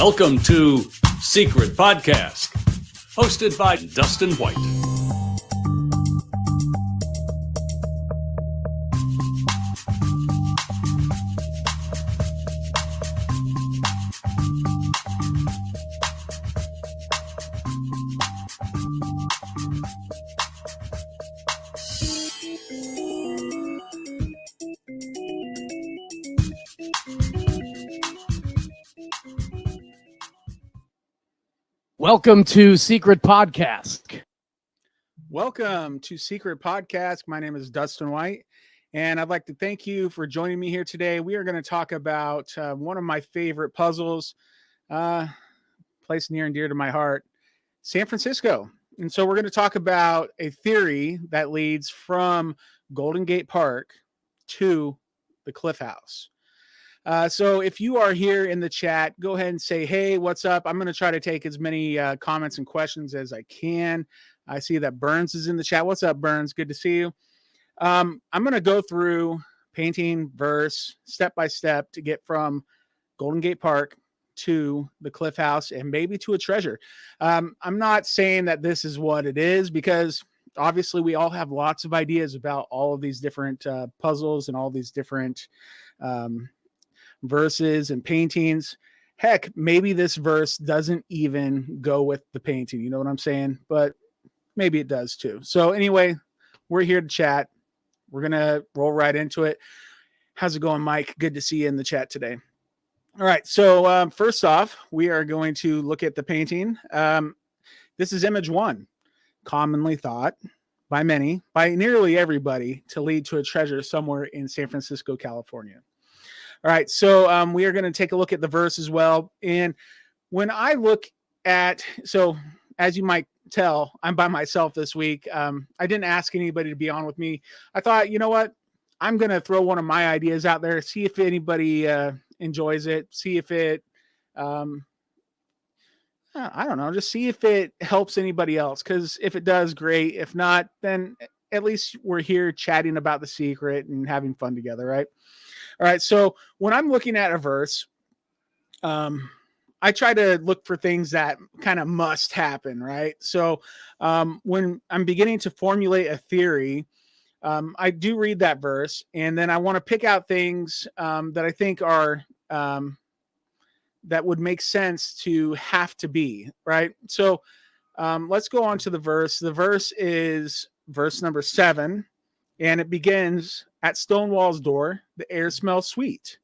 Welcome to Secret Podcasque, hosted by Dustin White. Welcome to Secret Podcasque. Welcome to Secret Podcasque. My name is Dustin White, and I'd like to thank you for joining me here today. We are going to talk about one of my favorite puzzles, place near and dear to my heart, San Francisco. And so we're going to talk about a theory that leads from Golden Gate Park to the Cliff House. So if you are here in the chat, go ahead and say, hey, what's up? I'm going to try to take as many comments and questions as I can. I see that Burns is in the chat. What's up, Burns? Good to see you. I'm going to go through painting verse step by step to get from Golden Gate Park to the Cliff House and maybe to a treasure. I'm not saying that this is what it is, because obviously we all have lots of ideas about all of these different puzzles and all these different verses and paintings. Heck, maybe this verse doesn't even go with the painting. You know what I'm saying? But maybe it does too. So anyway, we're here to chat. We're going to roll right into it. How's it going, Mike? Good to see you in the chat today. All right. So first off, we are going to look at the painting. This is image one, commonly thought by many, by nearly everybody, to lead to a treasure somewhere in San Francisco, California. All right, so we are going to take a look at the verse as well. And when I look at, so as you might tell, I'm by myself this week. I didn't ask anybody to be on with me. I thought, you know what? I'm going to throw one of my ideas out there, see if anybody enjoys it, see if it, I don't know, just see if it helps anybody else. Because if it does, great. If not, then at least we're here chatting about the secret and having fun together, right? All right, so when I'm looking at a verse, I try to look for things that kind of must happen, right? So when I'm beginning to formulate a theory, I do read that verse, and then I want to pick out things that I think are that would make sense to have to be, right? So let's go on to the verse. The verse is verse number 7. And it begins, at Stonewall's door, the air smells sweet.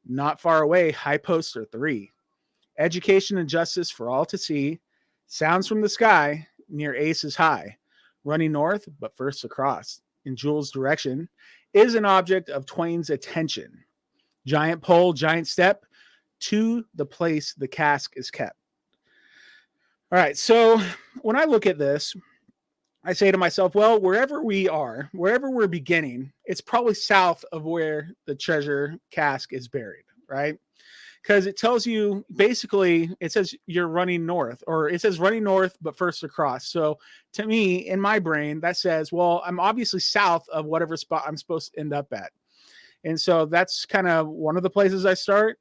Not far away, high posts are 3. Education and justice for all to see. Sounds from the sky, near Aces High. Running north, but first across, in Jules' direction, is an object of Twain's attention. Giant pole, giant step, to the place the casque is kept. All right, so when I look at this, I say to myself, well, wherever we are, wherever we're beginning, it's probably south of where the treasure casque is buried, right? Because it tells you, basically, it says you're running north, or it says running north, but first across. So to me, in my brain, that says, well, I'm obviously south of whatever spot I'm supposed to end up at. And so that's kind of one of the places I start.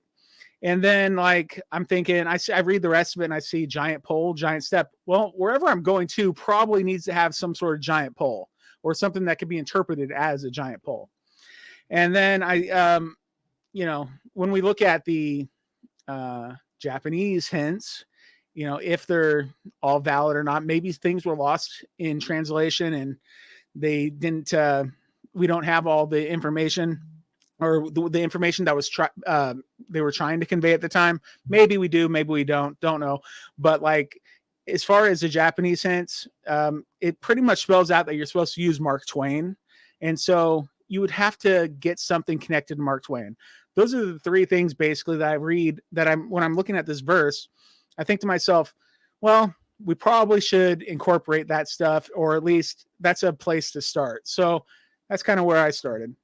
And then, like, I'm thinking, I read the rest of it and I see giant pole, giant step. Well, wherever I'm going to probably needs to have some sort of giant pole or something that could be interpreted as a giant pole. And then when we look at the Japanese hints, if they're all valid or not, maybe things were lost in translation and they didn't, we don't have all the information, or the information that was they were trying to convey at the time. Maybe we do, maybe we don't know. But like, as far as the Japanese hints, it pretty much spells out that you're supposed to use Mark Twain. And so you would have to get something connected to Mark Twain. Those are the 3 things basically that I read, that when I'm looking at this verse, I think to myself, well, we probably should incorporate that stuff, or at least that's a place to start. So that's kind of where I started.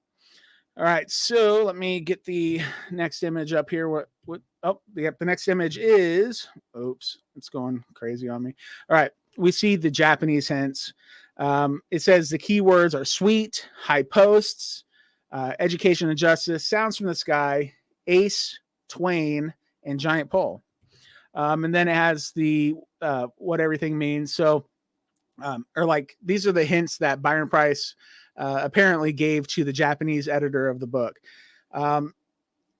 All right, so let me get the next image up here. The next image is, oops, it's going crazy on me. All right, we see the Japanese hints. It says the keywords are sweet, high posts, education and justice, sounds from the sky, ace, Twain, and giant pole. And then it has the what everything means. So, or like these are the hints that Byron Price apparently gave to the Japanese editor of the book.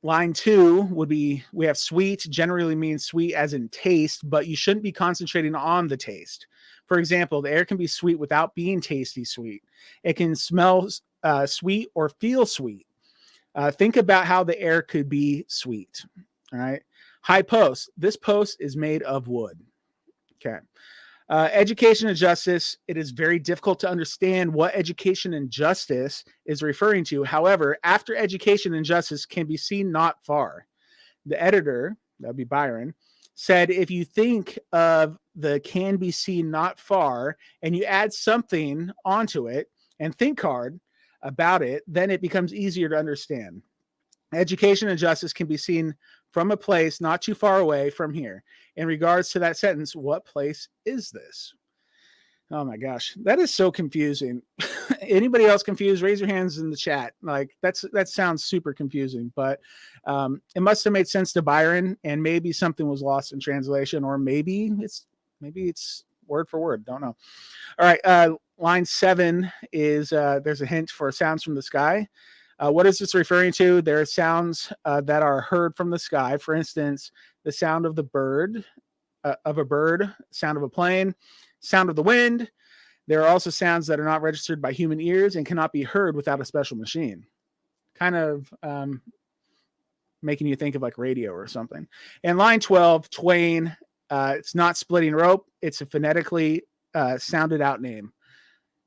Line 2 would be, we have sweet generally means sweet as in taste, but you shouldn't be concentrating on the taste. For example, the air can be sweet without being tasty sweet. It can smell sweet or feel sweet. Think about how the air could be sweet. All right. High post. This post is made of wood. Okay. Education and justice. It is very difficult to understand what education and justice is referring to. However, after education and justice can be seen not far. The editor, that'd be Byron, said if you think of the can be seen not far and you add something onto it and think hard about it, then it becomes easier to understand. Education and justice can be seen from a place not too far away from here. In regards to that sentence, what place is this? Oh my gosh, that is so confusing. Anybody else confused? Raise your hands in the chat. Like that sounds super confusing, but it must have made sense to Byron, and maybe something was lost in translation, or maybe it's word for word. Don't know. All right, line 7 is there's a hint for sounds from the sky. What is this referring to? There are sounds that are heard from the sky. For instance, the sound of a bird, sound of a plane, sound of the wind. There are also sounds that are not registered by human ears and cannot be heard without a special machine. Kind of making you think of like radio or something. And line 12, twain. It's not splitting rope. It's a phonetically sounded out name.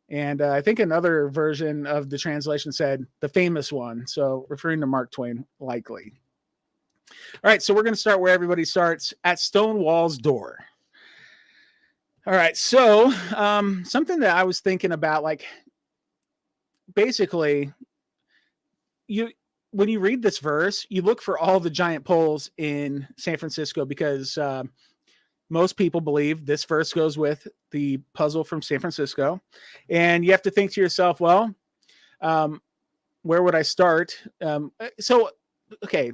And I think another version of the translation said the famous one. So referring to Mark Twain, likely. All right. So we're going to start where everybody starts, at Stonewall's door. All right. So something that I was thinking about, like basically when you read this verse, you look for all the giant poles in San Francisco because most people believe this verse goes with the puzzle from San Francisco. And you have to think to yourself, well, where would I start? Okay,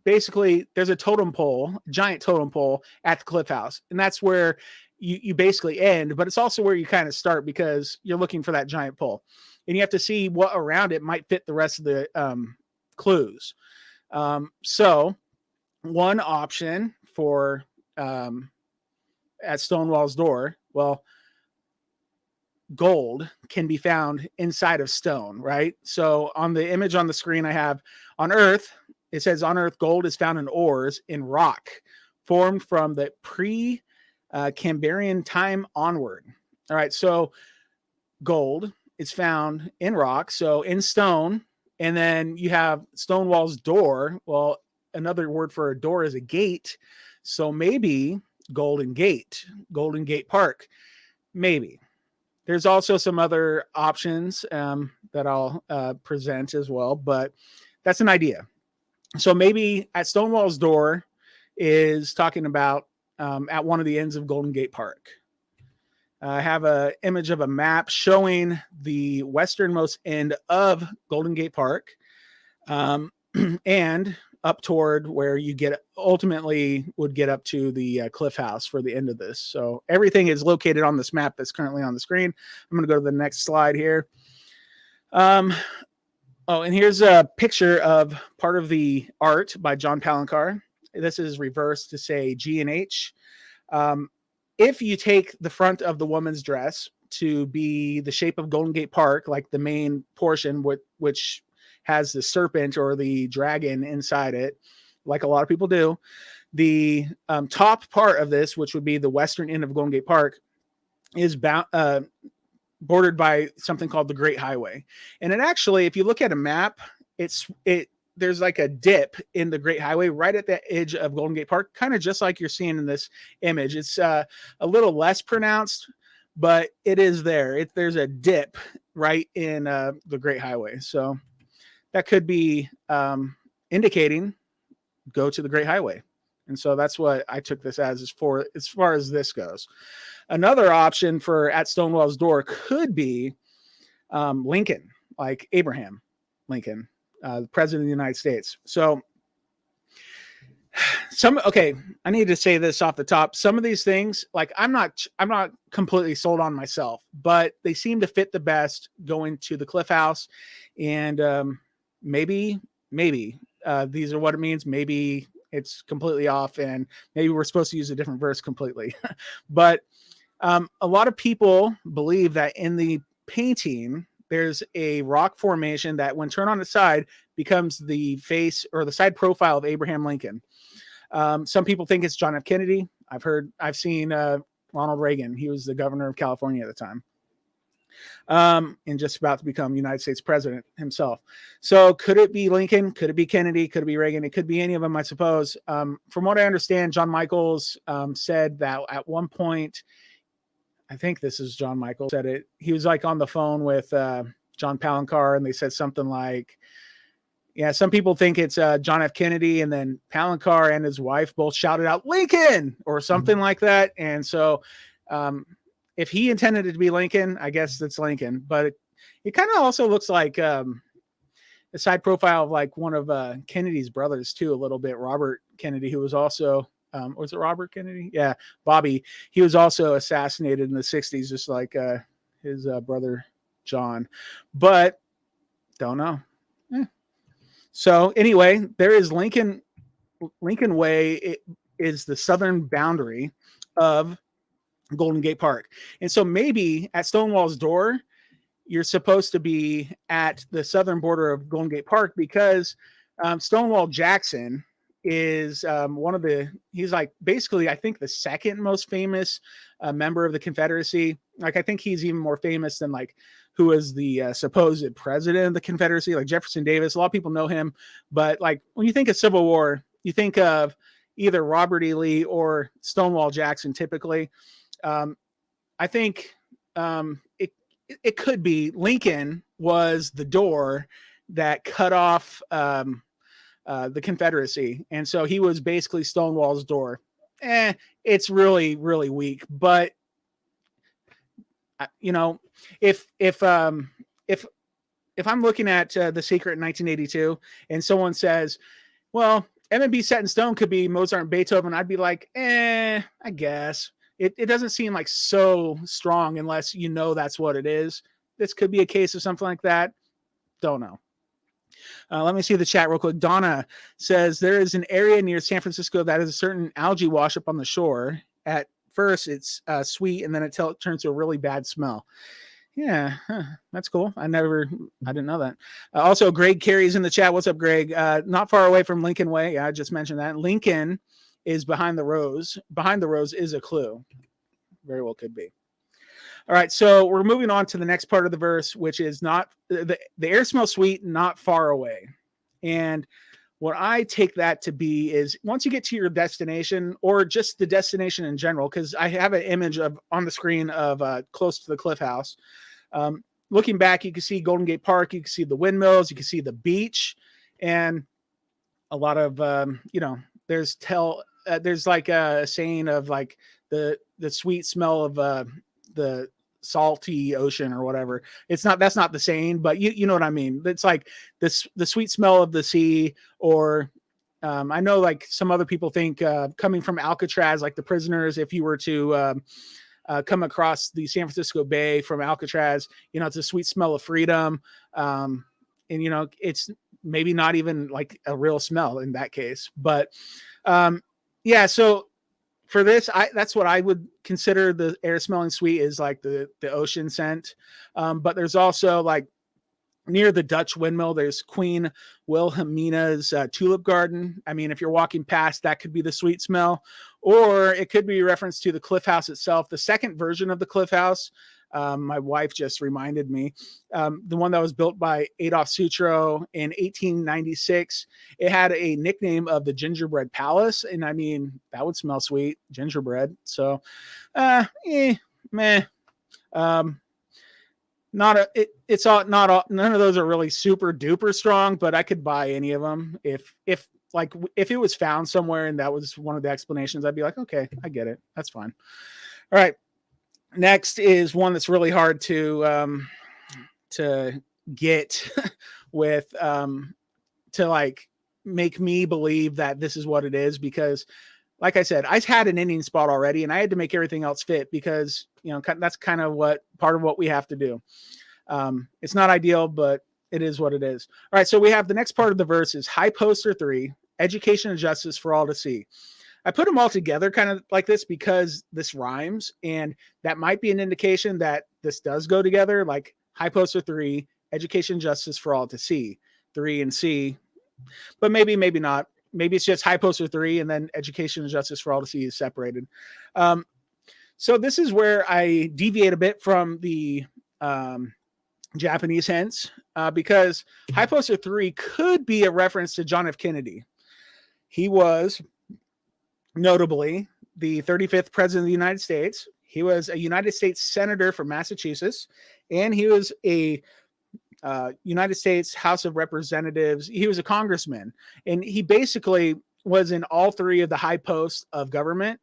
basically there's a totem pole, giant totem pole at the Cliff House. And that's where you basically end, but it's also where you kind of start because you're looking for that giant pole. And you have to see what around it might fit the rest of the clues. So one option for at Stonewall's door, well, gold can be found inside of stone, right? So on the image on the screen I have, on Earth, it says on Earth, gold is found in ores in rock formed from the pre-Cambrian time onward. All right, so gold is found in rock, so in stone, and then you have Stonewall's door. Well, another word for a door is a gate, so maybe Golden Gate Park, maybe. There's also some other options that I'll present as well, but that's an idea. So maybe at Stonewall's door is talking about at one of the ends of Golden Gate Park. I have an image of a map showing the westernmost end of Golden Gate Park and up toward where you ultimately would get up to the Cliff House for the end of this. So everything is located on this map that's currently on the screen. I'm going to go to the next slide here. And here's a picture of part of the art by John Palancar. This is reversed to say G and H. If you take the front of the woman's dress to be the shape of Golden Gate Park, like the main portion, which has the serpent or the dragon inside it, like a lot of people do, the top part of this, which would be the western end of Golden Gate Park, is bordered by something called the Great Highway. And it actually, if you look at a map, there's like a dip in the Great Highway right at the edge of Golden Gate Park, kind of just like you're seeing in this image. It's a little less pronounced, but it is there. There's a dip right in the Great Highway. So that could be indicating go to the Great Highway. And so that's what I took this as far as this goes. Another option for at Stonewall's door could be Lincoln, like Abraham Lincoln, the president of the United States. So Okay, I need to say this off the top. Some of these things, like I'm not completely sold on myself, but they seem to fit the best going to the Cliff House. And maybe these are what it means. Maybe it's completely off, and maybe we're supposed to use a different verse completely. But a lot of people believe that in the painting, there's a rock formation that, when turned on its side, becomes the face or the side profile of Abraham Lincoln. Some people think it's John F. Kennedy. I've seen Ronald Reagan. He was the governor of California at the time, and just about to become United States president himself. So could it be Lincoln? Could it be Kennedy? Could it be Reagan? It could be any of them, I suppose. From what I understand, John Michaels said that at one point, I think this is John Michaels said it. He was like on the phone with John Palancar, and they said something like, yeah, some people think it's John F. Kennedy, and then Palancar and his wife both shouted out Lincoln or something like that. And so if he intended it to be Lincoln, I guess it's Lincoln. But it kind of also looks like a side profile of like one of Kennedy's brothers too, a little bit. Robert Kennedy, who was also, was it Robert Kennedy? Yeah, Bobby. He was also assassinated in the 60s, just like his brother John. But don't know. So anyway, there is Lincoln Way. It is the southern boundary of Golden Gate Park. And so maybe at Stonewall's door, you're supposed to be at the southern border of Golden Gate Park, because Stonewall Jackson is he's like basically, I think, the second most famous member of the Confederacy. Like, I think he's even more famous than like who was the supposed president of the Confederacy, like Jefferson Davis. A lot of people know him, but like when you think of Civil War, you think of either Robert E. Lee or Stonewall Jackson typically. I think it could be Lincoln was the door that cut off the Confederacy. And so he was basically Stonewall's door. It's really, really weak. But, you know, if I'm looking at The Secret in 1982 and someone says, well, M&B Set in Stone could be Mozart and Beethoven, I'd be like, I guess. It doesn't seem like so strong unless you know that's what it is. This could be a case of something like that. Don't know. Let me see the chat real quick. Donna says there is an area near San Francisco that has a certain algae wash up on the shore. At first, it's sweet, and then it turns to a really bad smell. Yeah, that's cool. I didn't know that. Also, Greg Carey's in the chat. What's up, Greg? Not far away from Lincoln Way. I just mentioned that. Lincoln is behind the rose. Behind the rose is a clue. Very well could be. All right, so we're moving on to the next part of the verse, which is not the air smells sweet, not far away. And what I take that to be is once you get to your destination, or just the destination in general, because I have an image on the screen of close to the Cliff House. Looking back, you can see Golden Gate Park, you can see the windmills, you can see the beach, and a lot of there's like a saying of like the sweet smell of the salty ocean or whatever. That's not the saying, but you know what I mean. It's like the sweet smell of the sea, or I know like some other people think coming from Alcatraz, like the prisoners, if you were to come across the San Francisco Bay from Alcatraz, it's a sweet smell of freedom. And it's maybe not even like a real smell in that case, but yeah. So for this, that's what I would consider the air smelling sweet, is like the ocean scent. But there's also like near the Dutch windmill, there's Queen Wilhelmina's tulip garden. I mean, if you're walking past, that could be the sweet smell, or it could be a reference to the Cliff House itself. The second version of the Cliff House, my wife just reminded me, the one that was built by Adolf Sutro in 1896, it had a nickname of the Gingerbread Palace. And I mean, that would smell sweet, gingerbread. So, meh. None of those are really super duper strong, but I could buy any of them. If it was found somewhere and that was one of the explanations, I'd be like, okay, I get it. That's fine. All right. Next is one that's really hard to get with, to like make me believe that this is what it is, because like I said, I had an ending spot already and I had to make everything else fit because, that's kind of part of what we have to do. It's not ideal, but it is what it is. All right. So we have the next part of the verse is high poster 3, education and justice for all to see. I put them all together kind of like this because this rhymes, and that might be an indication that this does go together, like high poster 3, education and justice for all to see, 3 and C, but maybe not. Maybe it's just high poster 3 and then education and justice for all to see is separated. So this is where I deviate a bit from the Japanese hints, because high poster 3 could be a reference to John F. Kennedy. He was notably the 35th president of the United States. He was a United States senator from Massachusetts, and he was a United States House of Representatives. He was a congressman, and he basically was in all 3 of the high posts of government,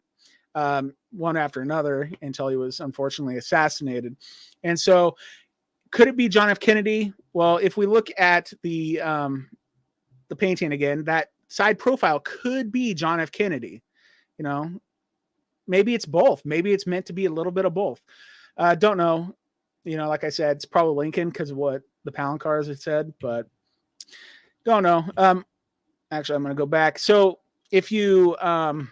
one after another, until he was unfortunately assassinated. And so could it be John F. Kennedy? Well, if we look at the painting again, that side profile could be John F. Kennedy. Maybe it's both. Maybe it's meant to be a little bit of both. Don't know. Like I said, it's probably Lincoln because of what the Palincars had said, but don't know. Actually, I'm going to go back. So if you, John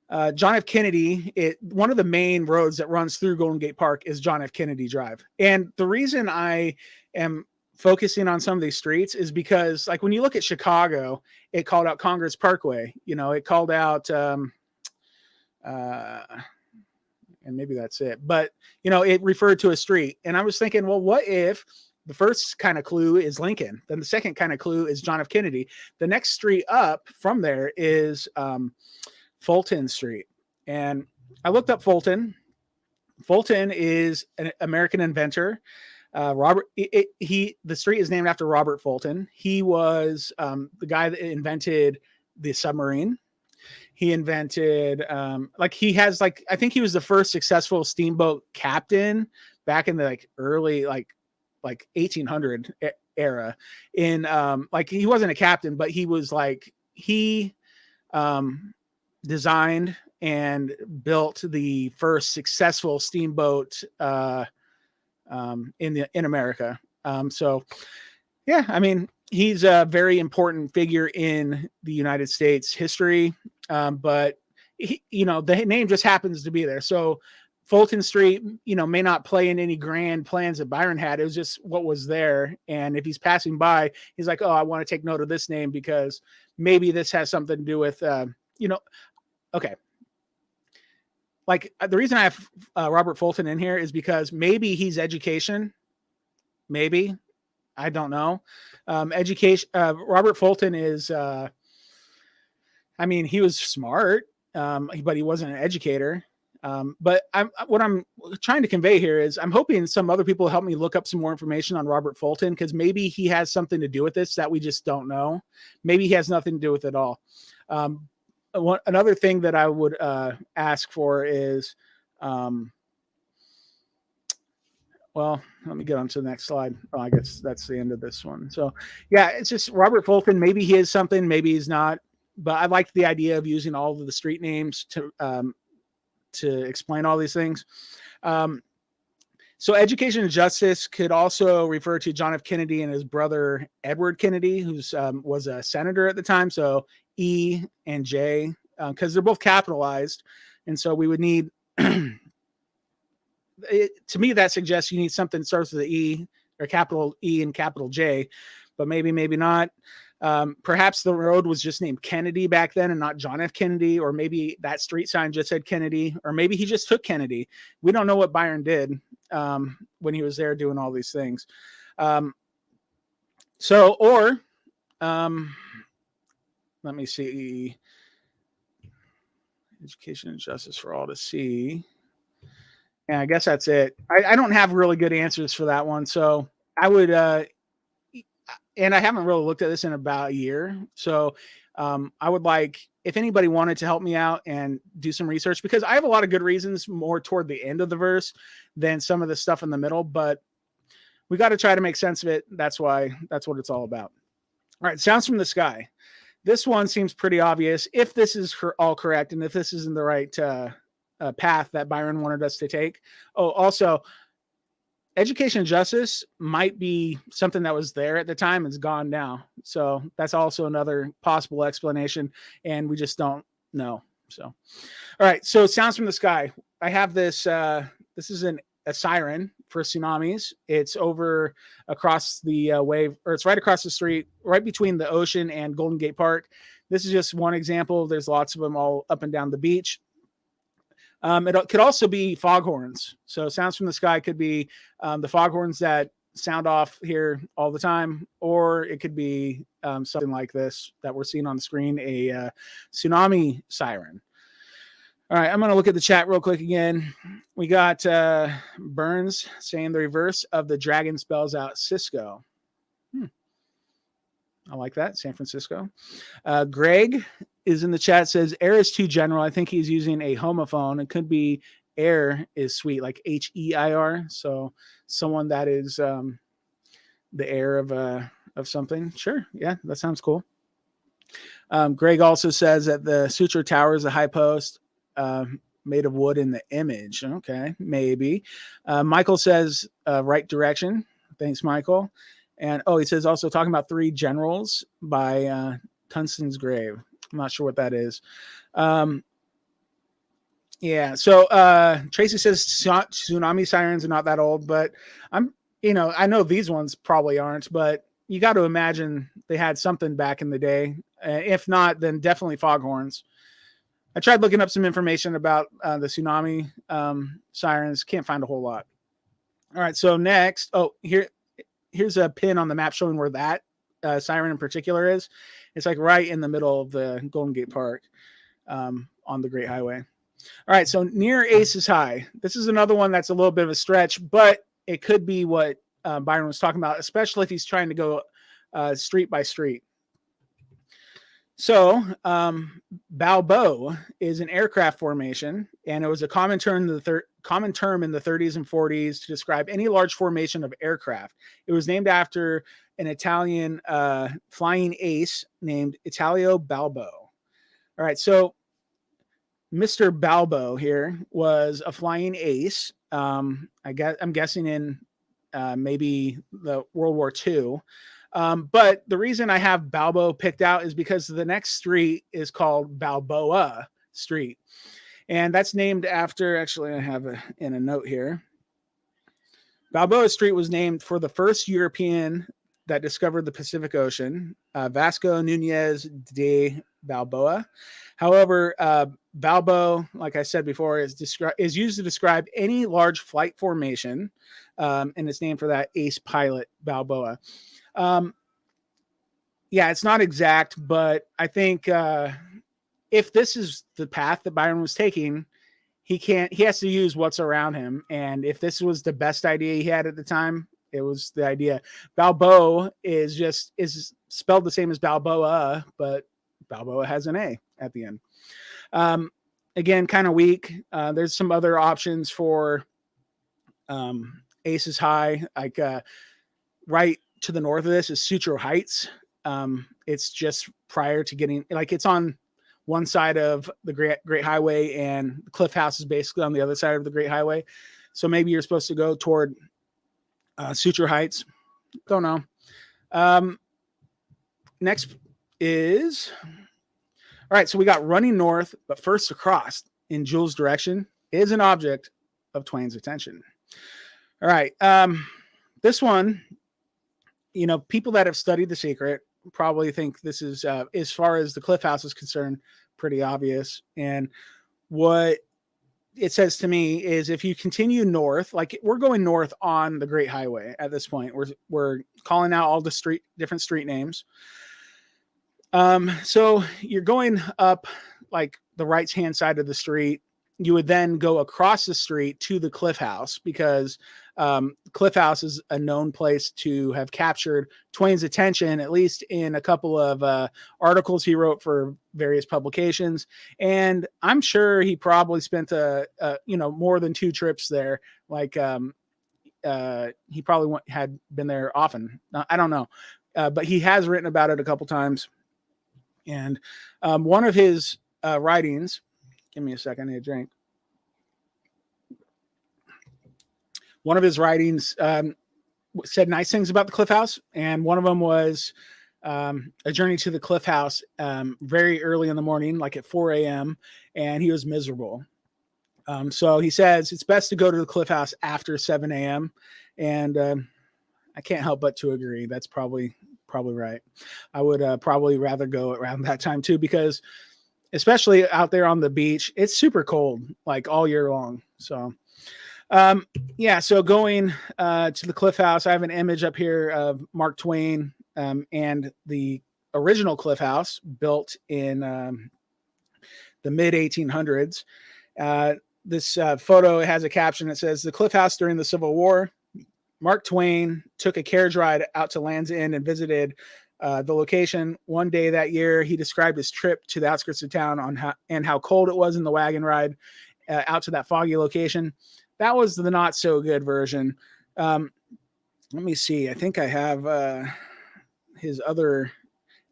F. Kennedy, one of the main roads that runs through Golden Gate Park is John F. Kennedy Drive. And the reason I am focusing on some of these streets is because, like, when you look at Chicago, it called out Congress Parkway. It called out, and maybe that's it. But, it referred to a street. And I was thinking, well, what if the first kind of clue is Lincoln? Then the second kind of clue is John F. Kennedy. The next street up from there is Fulton Street. And I looked up Fulton. Fulton is an American inventor. The street is named after Robert Fulton. He was the guy that invented the submarine. He invented, I think he was the first successful steamboat captain back in the early 1800 era. In he wasn't a captain, but he was he designed and built the first successful steamboat in America. So yeah, I mean, he's a very important figure in the United States history. But he, the name just happens to be there. So Fulton Street, may not play in any grand plans that Byron had. It was just what was there. And if he's passing by, he's like, oh, I want to take note of this name because maybe this has something to do with, okay. Like, the reason I have Robert Fulton in here is because maybe he's education. Maybe. I don't know. Education. Robert Fulton is, he was smart, but he wasn't an educator. But what I'm trying to convey here is I'm hoping some other people help me look up some more information on Robert Fulton, because maybe he has something to do with this that we just don't know. Maybe he has nothing to do with it all. Another thing that I would ask for is, well, let me get on to the next slide. Oh, I guess that's the end of this one. So yeah, it's just Robert Fulton. Maybe he is something, maybe he's not. But I like the idea of using all of the street names to explain all these things. So education and justice could also refer to John F. Kennedy and his brother Edward Kennedy, who was a senator at the time. So E and J, because they're both capitalized. And so we would need, to me, that suggests you need something that starts with the E, or capital E and capital J, but maybe not. Perhaps the road was just named Kennedy back then and not John F. Kennedy, or maybe that street sign just said Kennedy, or maybe he just took Kennedy. We don't know what Byron did when he was there doing all these things. Let me see. Education and justice for all to see. And I guess that's it. I don't have really good answers for that one. So I would, and I haven't really looked at this in about a year. So I would like, if anybody wanted to help me out and do some research, because I have a lot of good reasons more toward the end of the verse than some of the stuff in the middle, but we got to try to make sense of it. That's what it's all about. All right, sounds from the sky. This one seems pretty obvious if this is all correct and if this is in the right path that Byron wanted us to take. Oh, also, education and justice might be something that was there at the time. It's gone now. So that's also another possible explanation, and we just don't know. So, all right. So sounds from the sky. I have this. This is a siren for tsunamis. It's over across the wave, or it's right across the street, right between the ocean and Golden Gate Park. This is just one example. There's lots of them all up and down the beach. It could also be foghorns. So sounds from the sky could be the foghorns that sound off here all the time, or it could be something like this that we're seeing on the screen, a tsunami siren. All right, I'm going to look at the chat real quick again. We got Burns saying the reverse of the dragon spells out Cisco. I like that, San Francisco. Greg is in the chat, says air is too general. I think he's using a homophone. It could be air is sweet, like H-E-I-R. So someone that is the heir of something. Sure, yeah, that sounds cool. Greg also says that the Suture Tower is a high post. Made of wood in the image. Okay, maybe. Michael says right direction. Thanks, Michael. And he says also talking about Three Generals by Tunstall's Grave. I'm not sure what that is. Yeah. So Tracy says tsunami sirens are not that old, but I know these ones probably aren't, but you got to imagine they had something back in the day. If not, then definitely foghorns. I tried looking up some information about the tsunami sirens. Can't find a whole lot. All right. So next, here's a pin on the map showing where that siren in particular is. It's like right in the middle of the Golden Gate Park on the Great Highway. All right. So near Aces High. This is another one that's a little bit of a stretch, but it could be what Byron was talking about, especially if he's trying to go street by street. So, Balboa is an aircraft formation, and it was a common term in the 30s and 40s to describe any large formation of aircraft. It was named after an Italian flying ace named Italio Balbo. All right, so Mr. Balbo here was a flying ace. I'm guessing in maybe the World War II. But the reason I have Balbo picked out is because the next street is called Balboa Street. And that's named after, actually, I have in a note here. Balboa Street was named for the first European that discovered the Pacific Ocean, Vasco Nunez de Balboa. However, Balbo, like I said before, is used to describe any large flight formation, and it's named for that ace pilot, Balboa. Yeah, it's not exact, but I think if this is the path that Byron was taking, he has to use what's around him. And if this was the best idea he had at the time, it was the idea. Balboa is spelled the same as Balboa, but Balboa has an A at the end. Again, kind of weak. There's some other options for Aces High, like right to the north of this is Sutro Heights. It's just prior to getting, like, it's on one side of the Great Highway, and the Cliff House is basically on the other side of the Great Highway. So maybe you're supposed to go toward Sutro Heights. Don't know. Next is, all right, so we got running north, but first across in Jules' direction is an object of Twain's attention. All right. This one, people that have studied The Secret probably think this is, as far as the Cliff House is concerned, pretty obvious. And what it says to me is if you continue north, like we're going north on the Great Highway at this point, we're calling out all the different street names. So you're going up like the right-hand side of the street. You would then go across the street to the Cliff House, because Cliff House is a known place to have captured Twain's attention, at least in a couple of articles he wrote for various publications. And I'm sure he probably spent more than 2 trips there. Like he probably had been there often. I don't know. but he has written about it a couple times. And one of his writings, give me a second, I need a drink. One of his writings said nice things about the Cliff House, and one of them was a journey to the Cliff House very early in the morning, like at 4 a.m., and he was miserable. So he says it's best to go to the Cliff House after 7 a.m., and I can't help but to agree. That's probably right. I would probably rather go around that time too, because especially out there on the beach, it's super cold like all year long. So so going to the Cliff House, I have an image up here of Mark Twain and the original Cliff House built in the mid 1800s. This photo has a caption that says, "The Cliff House during the Civil War. Mark Twain took a carriage ride out to Land's End and visited the location. One day that year, he described his trip to the outskirts of town on how cold it was in the wagon ride out to that foggy location." That was the not so good version. Let me see. I think I have his other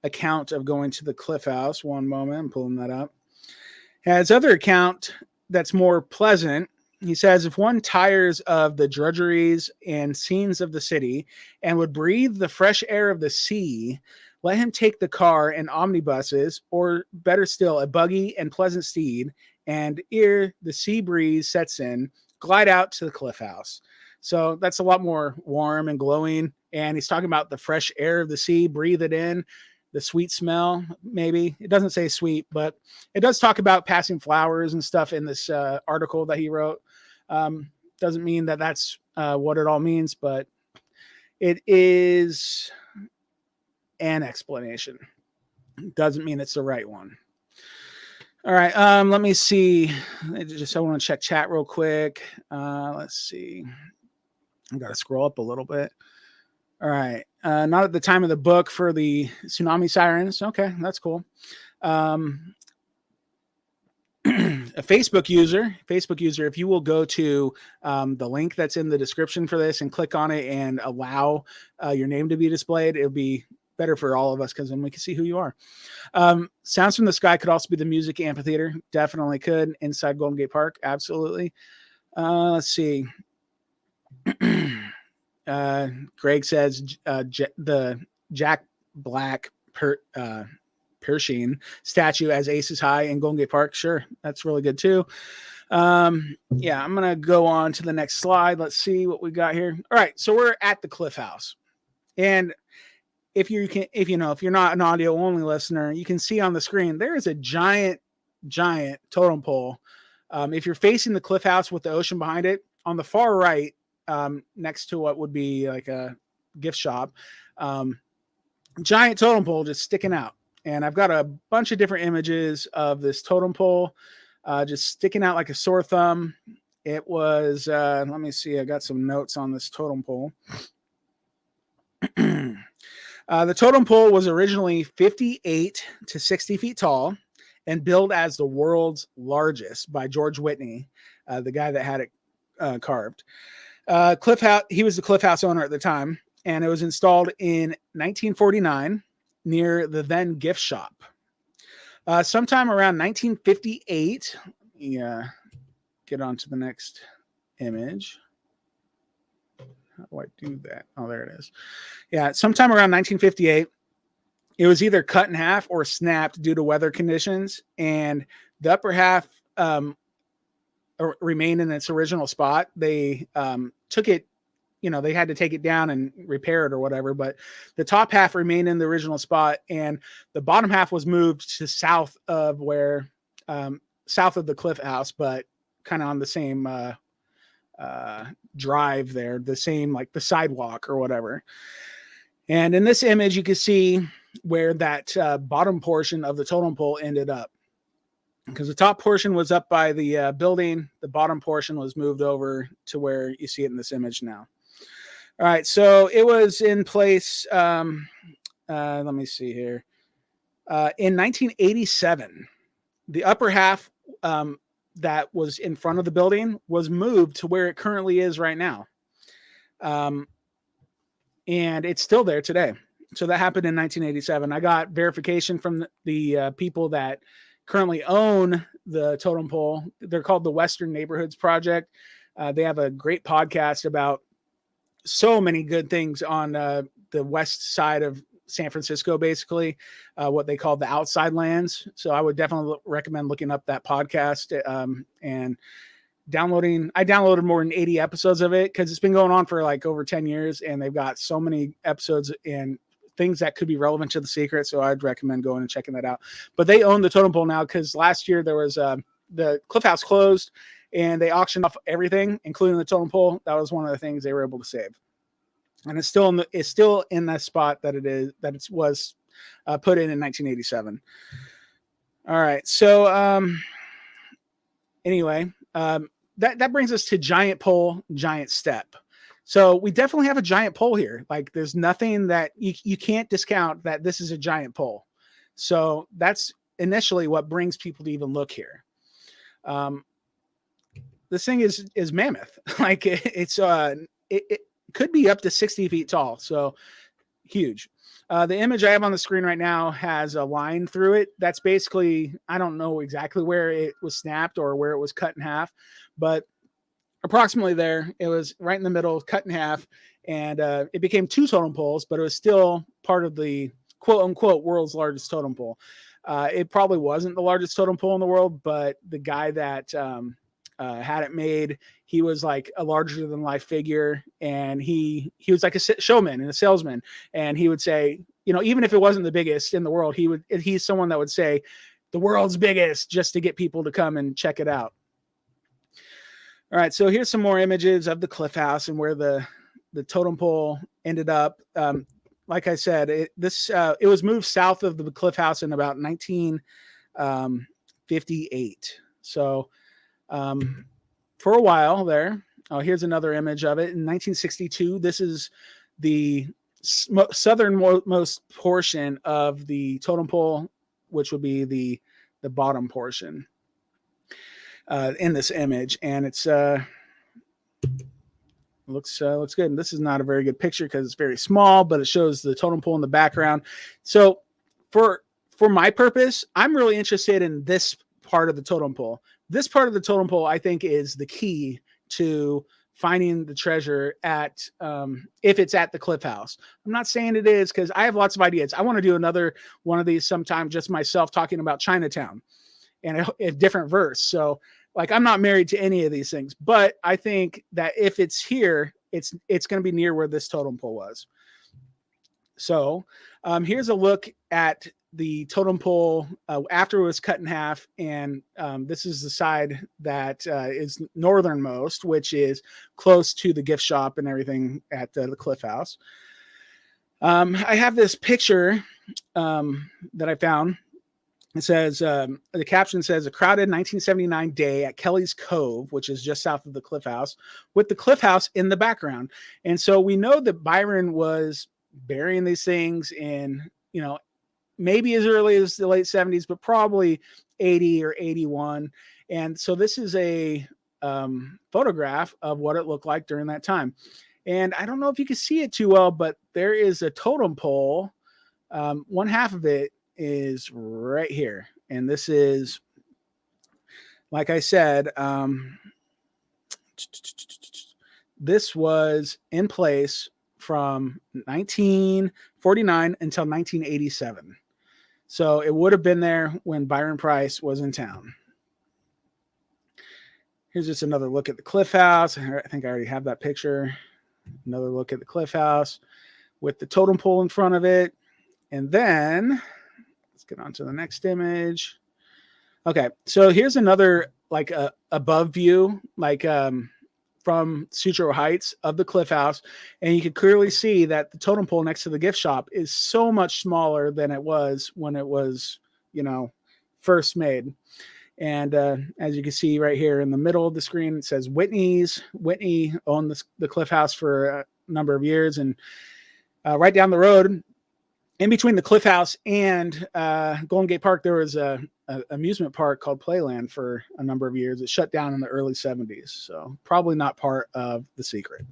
account of going to the Cliff House. One moment. I'm pulling that up. His other account that's more pleasant. He says, "If one tires of the drudgeries and scenes of the city and would breathe the fresh air of the sea, let him take the car and omnibuses, or better still, a buggy and pleasant steed, and ere the sea breeze sets in, glide out to the Cliff House." So that's a lot more warm and glowing. And he's talking about the fresh air of the sea, breathe it in, the sweet smell, maybe. It doesn't say sweet, but it does talk about passing flowers and stuff in this article that he wrote. Doesn't mean that that's what it all means, but it is an explanation. Doesn't mean it's the right one. All right, let me see. I want to check chat real quick. Let's see. I got to scroll up a little bit. All right. Not at the time of the book for the tsunami sirens. Okay, that's cool. A Facebook user, if you will go to the link that's in the description for this and click on it and allow your name to be displayed, it'll be better for all of us because then we can see who you are. Sounds from the Sky could also be the music amphitheater. Definitely could. Inside Golden Gate Park. Absolutely. Let's see. Greg says the Jack Black Pershing statue as Aces High in Golden Gate Park. Sure, that's really good too. I'm gonna go on to the next slide. Let's see what we got here. All right, so we're at the Cliff House, and if you're not an audio only listener, you can see on the screen there is a giant totem pole. If you're facing the Cliff House with the ocean behind it, on the far right, next to what would be like a gift shop, giant totem pole just sticking out. And I've got a bunch of different images of this totem pole just sticking out like a sore thumb. It was, let me see, I got some notes on this totem pole. The totem pole was originally 58 to 60 feet tall and billed as the world's largest by George Whitney, the guy that had it carved. Cliff House, he was the Cliff House owner at the time, and it was installed in 1949 near the then gift shop. Sometime around 1958, get on to the next image. How do I do that? Oh, there it is. Yeah, sometime around 1958, it was either cut in half or snapped due to weather conditions, and the upper half remained in its original spot. They took it, they had to take it down and repair it or whatever, but the top half remained in the original spot, and the bottom half was moved to south of the Cliff House, but kind of on the same drive there, the same, like the sidewalk or whatever. And in this image, you can see where that bottom portion of the totem pole ended up, because the top portion was up by the building. The bottom portion was moved over to where you see it in this image now. All right, so it was in place. Let me see here. In 1987, the upper half that was in front of the building was moved to where it currently is right now. And it's still there today. So that happened in 1987. I got verification from the people that currently own the totem pole. They're called the Western Neighborhoods Project. They have a great podcast about so many good things on the west side of San Francisco, basically what they call the outside lands. So I would definitely recommend looking up that podcast and downloading. I downloaded more than 80 episodes of it because it's been going on for like over 10 years, and they've got so many episodes and things that could be relevant to the secret. So I'd recommend going and checking that out. But they own the totem pole now because last year there was the Cliff House closed and they auctioned off everything, including the totem pole. That was one of the things they were able to save. And it's still in that spot that it was put in 1987. All right. So anyway, that brings us to giant pole, giant step. So we definitely have a giant pole here. Like there's nothing that you can't discount that this is a giant pole. So that's initially what brings people to even look here. This thing is mammoth. Like it could be up to 60 feet tall. So huge. The image I have on the screen right now has a line through it. That's basically, I don't know exactly where it was snapped or where it was cut in half, but approximately there, it was right in the middle, cut in half, and it became two totem poles, but it was still part of the quote unquote world's largest totem pole. It probably wasn't the largest totem pole in the world, but the guy that had it made, he was like a larger than life figure, and he was like a showman and a salesman, and he would say, you know, even if it wasn't the biggest in the world, he's someone that would say the world's biggest just to get people to come and check it out. All right, so here's some more images of the Cliff House and where the totem pole ended up. Like I said, it was moved south of the Cliff House in about 1958. So for a while there. Oh, here's another image of it in 1962. This is the southernmost portion of the totem pole, which would be the bottom portion in this image, and it's looks good. And this is not a very good picture because it's very small, but it shows the totem pole in the background. So for my purpose, I'm really interested in this part of the totem pole. This part of the totem pole, I think, is the key to finding the treasure at if it's at the Cliff House. I'm not saying it is because I have lots of ideas. I want to do another one of these sometime, just myself talking about Chinatown and a different verse. So like, I'm not married to any of these things, but I think that if it's here, it's going to be near where this totem pole was. So here's a look at the totem pole after it was cut in half. And this is the side that is northernmost, which is close to the gift shop and everything at the Cliff House. I have this picture that I found. It says, the caption says, a crowded 1979 day at Kelly's Cove, which is just south of the Cliff House, with the Cliff House in the background. And so we know that Byron was burying these things in, you know, maybe as early as the late 70s, but probably 80 or 81. And so this is a photograph of what it looked like during that time. And I don't know if you can see it too well, but there is a totem pole. One half of it is right here, and this is, like I said, this was in place from 1949 until 1987. So it would have been there when Byron Price was in town. Here's just another look at the Cliff House. I think I already have that picture. Another look at the Cliff House with the totem pole in front of it. And then let's get on to the next image. Okay, so here's another like above view, like from Sutro Heights of the Cliff House. And you can clearly see that the totem pole next to the gift shop is so much smaller than it was when it was, you know, first made. And as you can see right here in the middle of the screen, it says Whitney's. Whitney owned the Cliff House for a number of years. And right down the road, in between the Cliff House and Golden Gate Park, there was a amusement park called Playland for a number of years. It shut down in the early 70s, so probably not part of the secret.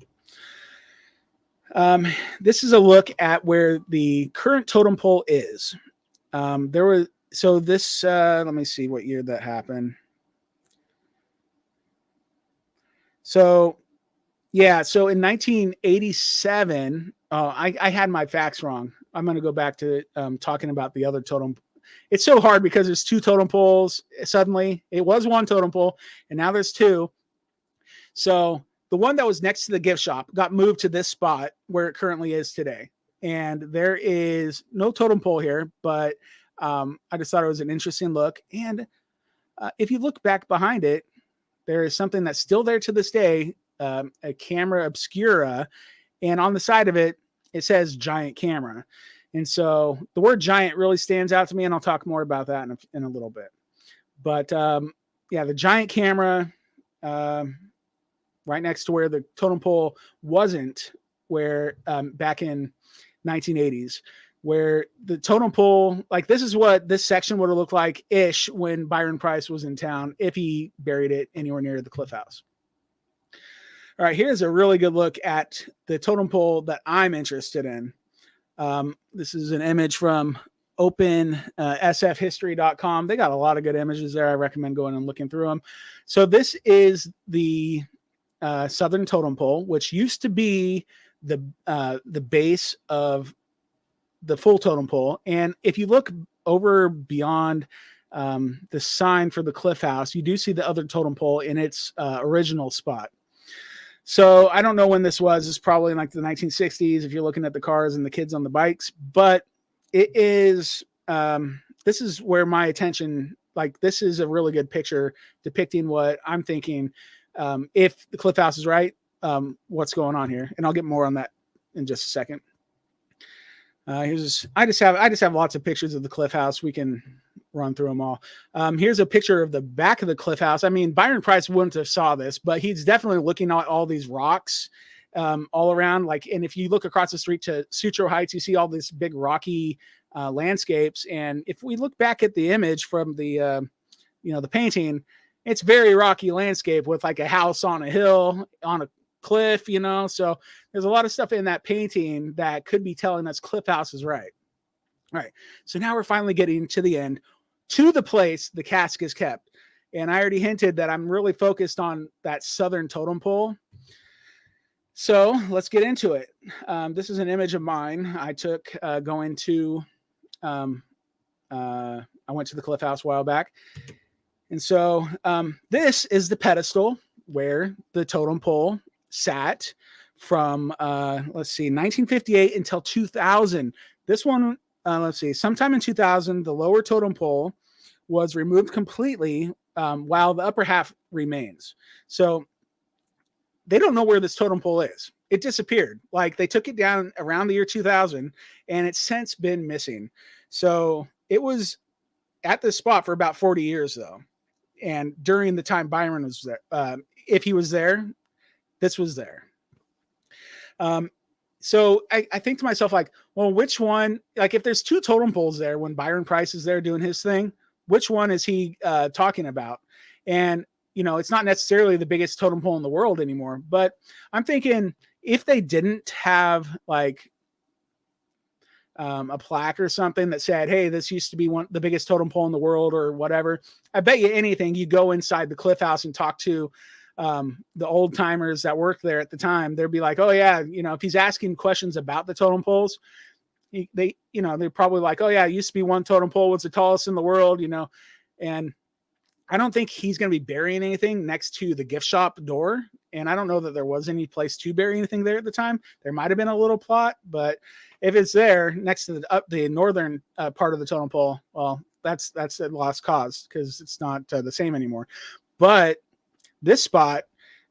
This is a look at where the current totem pole is. Let me see what year that happened. So in 1987, I had my facts wrong. I'm going to go back to talking about the other totem. It's so hard because there's two totem poles. Suddenly, it was one totem pole, and now there's two. So the one that was next to the gift shop got moved to this spot where it currently is today. And there is no totem pole here, but I just thought it was an interesting look. And if you look back behind it, there is something that's still there to this day, a camera obscura. And on the side of it, it says giant camera. And so the word giant really stands out to me, and I'll talk more about that in a little bit. But the giant camera right next to where the totem pole wasn't, where back in 1980s, where the totem pole, like this is what this section would have looked like ish when Byron Price was in town, if he buried it anywhere near the Cliff House. All right, here's a really good look at the totem pole that I'm interested in. This is an image from OpenSFHistory.com. They got a lot of good images there. I recommend going and looking through them. So this is the southern totem pole, which used to be the base of the full totem pole. And if you look over beyond the sign for the Cliff House, you do see the other totem pole in its original spot. So I don't know when this was. It's probably in like the 1960s if you're looking at the cars and the kids on the bikes. But it is, this is where my attention, like this is a really good picture depicting what I'm thinking. If the Cliff House is right, what's going on here? And I'll get more on that in just a second. I just have lots of pictures of the Cliff House. We can run through them all. Here's a picture of the back of the Cliff House. I mean, Byron Price wouldn't have saw this, but he's definitely looking at all these rocks all around. Like, and if you look across the street to Sutro Heights, you see all these big rocky landscapes. And if we look back at the image from the painting, it's very rocky landscape with like a house on a hill on a cliff, so there's a lot of stuff in that painting that could be telling us Cliff House is right. All right, so now we're finally getting to the end, to the place the casque is kept. And I already hinted that I'm really focused on that southern totem pole. So let's get into it. This is an image of mine I took going to I went to the Cliff House a while back. And so this is the pedestal where the totem pole sat from, 1958 until 2000. This one, sometime in 2000, the lower totem pole was removed completely while the upper half remains. So they don't know where this totem pole is. It disappeared. Like they took it down around the year 2000 and it's since been missing. So it was at this spot for about 40 years though. And during the time Byron was there, if he was there, this was there. So I think to myself, like, well, which one, like if there's two totem poles there when Byron Price is there doing his thing, which one is he talking about? And, it's not necessarily the biggest totem pole in the world anymore, but I'm thinking if they didn't have like a plaque or something that said, hey, this used to be the biggest totem pole in the world or whatever, I bet you anything you go inside the Cliff House and talk to the old timers that worked there at the time, they'd be like, oh yeah, if he's asking questions about the totem poles, they're probably like, oh yeah, it used to be one totem pole was the tallest in the world, and I don't think he's going to be burying anything next to the gift shop door. And I don't know that there was any place to bury anything there at the time. There might've been a little plot, but if it's there next to the northern part of the totem pole, well, that's a lost cause because it's not the same anymore. But this spot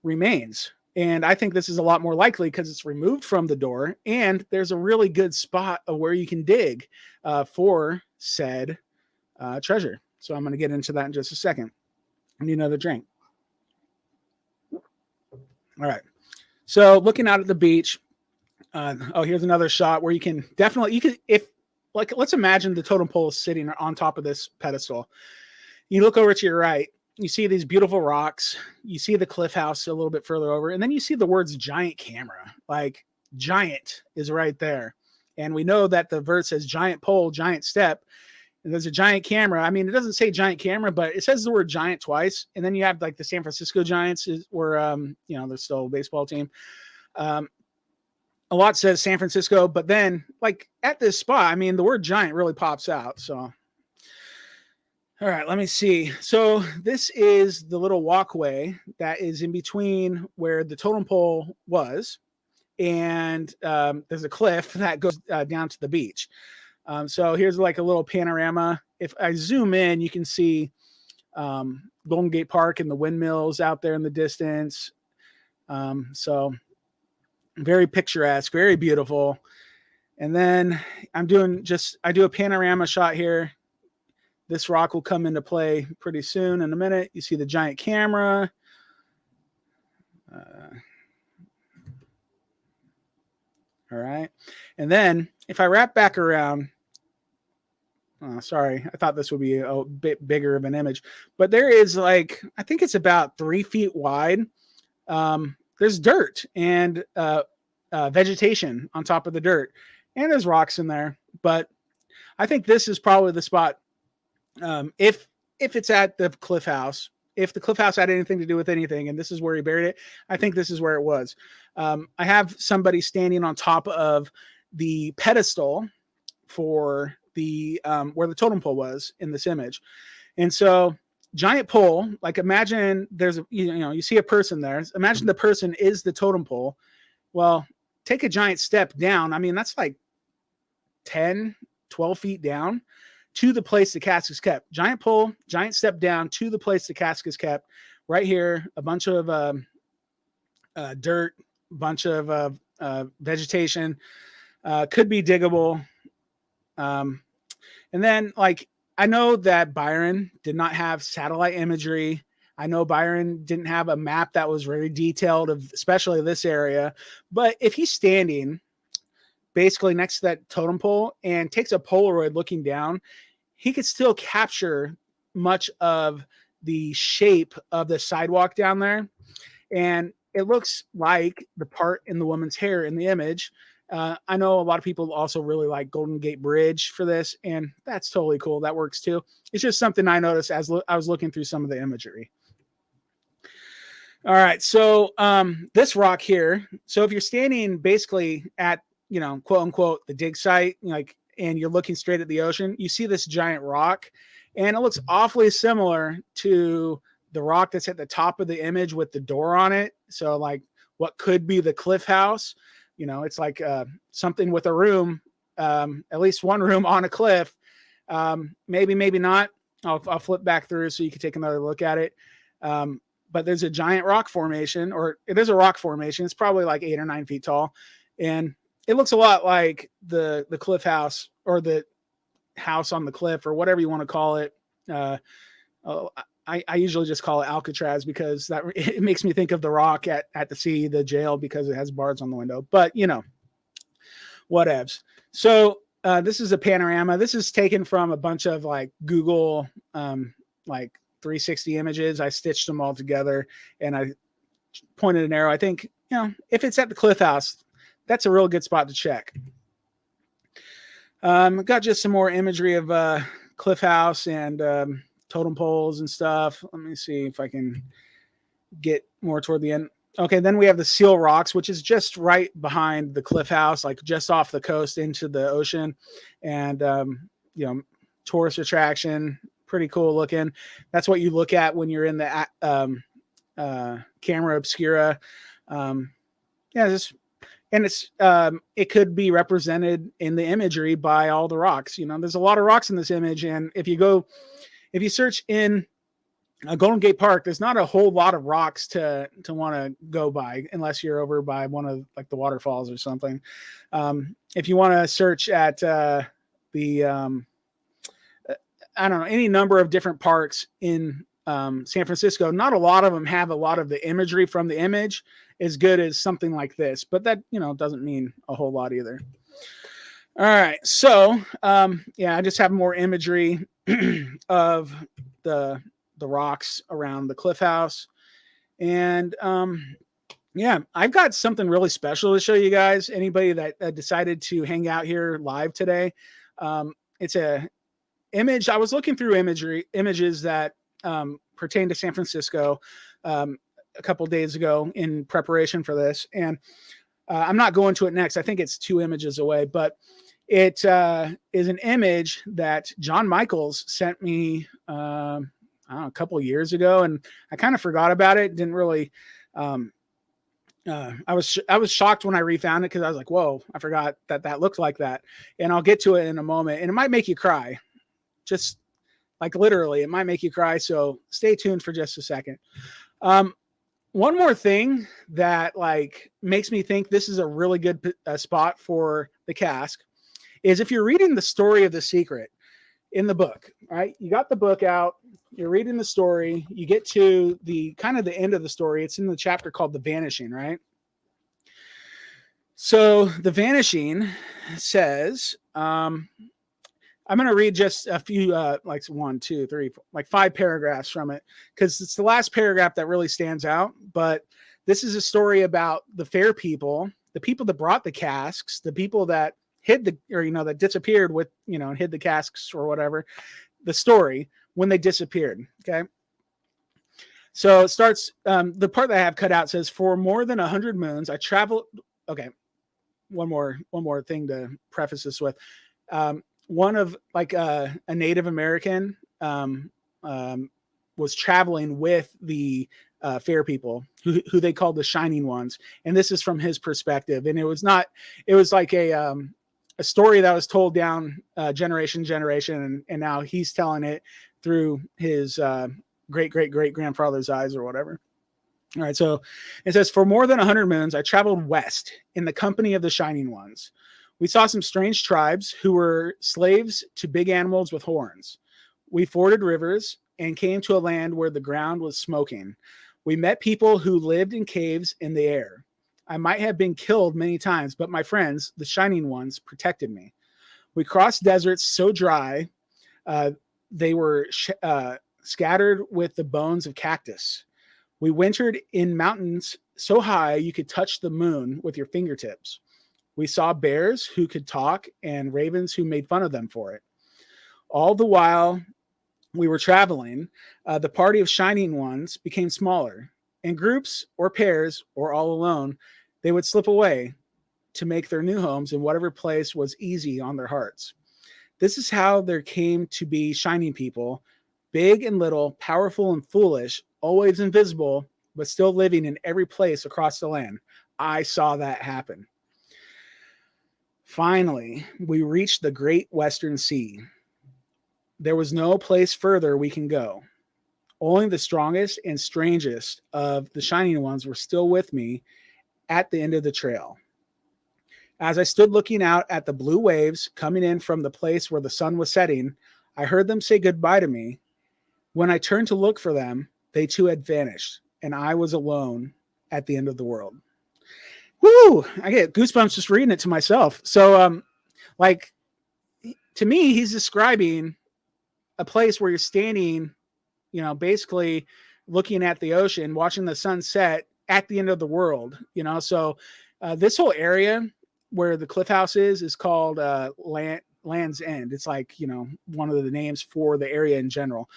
remains. And I think this is a lot more likely because it's removed from the door and there's a really good spot of where you can dig for said treasure. So I'm going to get into that in just a second. I need another drink. All right. So looking out at the beach. Here's another shot where let's imagine the totem pole is sitting on top of this pedestal. You look over to your right, you see these beautiful rocks. You see the Cliff House a little bit further over, and then you see the words giant camera. Like giant is right there. And we know that the vert says giant pole, giant step. And there's a giant camera. I mean, it doesn't say giant camera, but it says the word giant twice. And then you have like the San Francisco Giants, where they're still a baseball team. A lot says San Francisco, but then like at this spot, I mean, the word giant really pops out. So, all right, let me see. So this is the little walkway that is in between where the totem pole was, and there's a cliff that goes down to the beach. So here's like a little panorama. If I zoom in, you can see Golden Gate Park and the windmills out there in the distance. So very picturesque, very beautiful. And then I do a panorama shot here. This rock will come into play pretty soon in a minute. You see the giant camera. All right. And then if I wrap back around, sorry, I thought this would be a bit bigger of an image, but there is like, I think it's about 3 feet wide. There's dirt and vegetation on top of the dirt, and there's rocks in there. But I think this is probably the spot. If it's at the Cliff House, if the Cliff House had anything to do with anything, and this is where he buried it, I think this is where it was. I have somebody standing on top of the pedestal for the where the totem pole was in this image. And so giant pole, like imagine there's you see a person there. Imagine the person is the totem pole. Well, take a giant step down. I mean, that's like 10, 12 feet down to the place the casque is kept. Giant pole, giant step down to the place the casque is kept. Right here, a bunch of dirt, bunch of vegetation, could be diggable. And then, like, I know that Byron did not have satellite imagery. I know Byron didn't have a map that was very detailed of especially this area. But if he's standing basically next to that totem pole and takes a Polaroid looking down, he could still capture much of the shape of the sidewalk down there. And it looks like the part in the woman's hair in the image. I know a lot of people also really like Golden Gate Bridge for this, and that's totally cool. That works too. It's just something I noticed as I was looking through some of the imagery. All right, so this rock here. So if you're standing basically at, quote unquote, the dig site, and you're looking straight at the ocean, you see this giant rock, and it looks awfully similar to the rock that's at the top of the image with the door on it. So like what could be the Cliff House. It's like something with a room, at least one room on a cliff. Maybe not. I'll flip back through so you can take another look at it. But there's a giant rock formation, or it is a rock formation. It's probably like 8 or 9 feet tall. And it looks a lot like the Cliff House, or the house on the cliff, or whatever you want to call it. I usually just call it Alcatraz because it makes me think of the Rock at the sea, the jail, because it has bars on the window. But whatevs. So this is a panorama. This is taken from a bunch of like Google like 360 images. I stitched them all together and I pointed an arrow. I think if it's at the Cliff House, that's a real good spot to check. Got just some more imagery of Cliff House and totem poles and stuff. Let me see if I can get more toward the end. Okay, then we have the Seal Rocks, which is just right behind the Cliff House, like just off the coast into the ocean. And, tourist attraction, pretty cool looking. That's what you look at when you're in the camera obscura. It could be represented in the imagery by all the rocks. There's a lot of rocks in this image. And if you search in Golden Gate Park, there's not a whole lot of rocks to want to go by unless you're over by one of like the waterfalls or something. If you want to search at any number of different parks in San Francisco, not a lot of them have a lot of the imagery from the image as good as something like this, but that, doesn't mean a whole lot either. All right. So, I just have more imagery of the rocks around the Cliff House. And, Yeah, I've got something really special to show you guys. Anybody that decided to hang out here live today, it's a image. I was looking through images that pertain to San Francisco a couple days ago in preparation for this, and I'm not going to it next. I think it's 2 images away, but it is an image that John Michaels sent me I don't know, a couple of years ago, and I kind of forgot about it. Didn't really. I was shocked when I refound it because I was like, "Whoa, I forgot that looked like that." And I'll get to it in a moment, and it might make you cry, just like literally, it might make you cry. So stay tuned for just a second. One more thing that like makes me think this is a really good spot for the casque is if you're reading the story of The Secret in the book, right? You got the book out, you're reading the story, you get to the kind of the end of the story. It's in the chapter called The Vanishing, right? So The Vanishing says, I'm going to read just a few, like 1, 2, 3, 4, like 5 paragraphs from it, because it's the last paragraph that really stands out. But this is a story about the fair people, the people that brought the casques, the people that hid that disappeared with, and hid the casques or whatever, the story when they disappeared. Okay. So it starts, the part that I have cut out says, for more than 100 moons, I traveled. Okay. One more thing to preface this with. One of like a Native American was traveling with the fair people who they called the Shining Ones. And this is from his perspective. And it was like a story that was told down generation, and now he's telling it through his great grandfather's eyes or whatever. All right. So it says, for more than 100 moons, I traveled west in the company of the Shining Ones. We saw some strange tribes who were slaves to big animals with horns. We forded rivers and came to a land where the ground was smoking. We met people who lived in caves in the air. I might have been killed many times, but my friends, the Shining Ones, protected me. We crossed deserts so dry, they were scattered with the bones of cactus. We wintered in mountains so high you could touch the moon with your fingertips. We saw bears who could talk and ravens who made fun of them for it. All the while we were traveling, the party of Shining Ones became smaller. In groups or pairs or all alone, they would slip away to make their new homes in whatever place was easy on their hearts. This is how there came to be shining people, big and little, powerful and foolish, always invisible, but still living in every place across the land. I saw that happen. Finally, we reached the great Western Sea. There was no place further we can go. Only the strongest and strangest of the Shining Ones were still with me at the end of the trail. As I stood looking out at the blue waves coming in from the place where the sun was setting, I heard them say goodbye to me. When I turned to look for them, they too had vanished, and I was alone at the end of the world. Woo! I get goosebumps just reading it to myself. So, like, to me, he's describing a place where you're standing, basically looking at the ocean, watching the sun set at the end of the world, So, this whole area where the cliff house is called Land's End. It's like, one of the names for the area in general.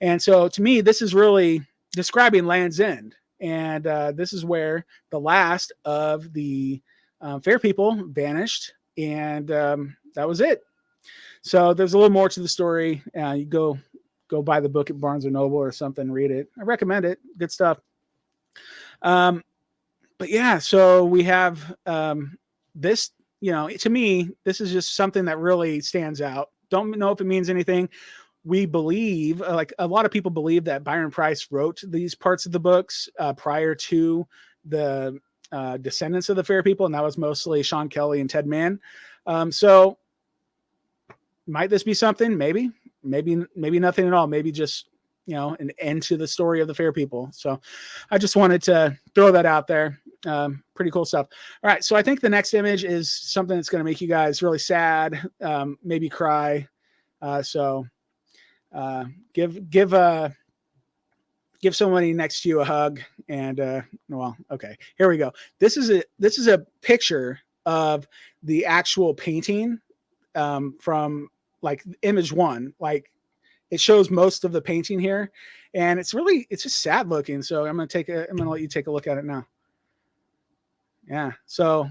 And so to me, this is really describing Land's End. And this is where the last of the fair people vanished. And that was it. So there's a little more to the story. You go buy the book at Barnes & Noble or something, read it. I recommend it. Good stuff. But yeah, so we have this, to me, this is just something that really stands out. Don't know if it means anything. We believe, like a lot of people believe, that Byron Price wrote these parts of the books prior to the descendants of the fair people, and that was mostly Sean Kelly and Ted Mann. So might this be something? Maybe nothing at all. Maybe just, an end to the story of the fair people. So I just wanted to throw that out there. Pretty cool stuff. All right. So I think the next image is something that's going to make you guys really sad, maybe cry. So give give somebody next to you a hug. And well, okay, here we go. This is a picture of the actual painting from like image one. Like it shows most of the painting here, and it's just sad looking. So I'm gonna let you take a look at it now. Yeah, so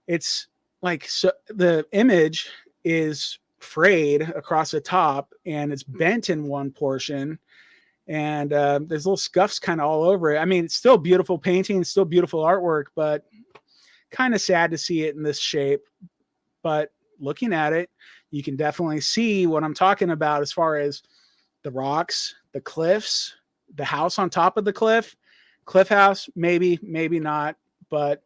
it's like, so the image is frayed across the top, and it's bent in one portion, and there's little scuffs kind of all over it. I mean, it's still beautiful painting, still beautiful artwork, but kind of sad to see it in this shape. But looking at it, you can definitely see what I'm talking about as far as the rocks, the cliffs, the house on top of the cliff house, maybe not, but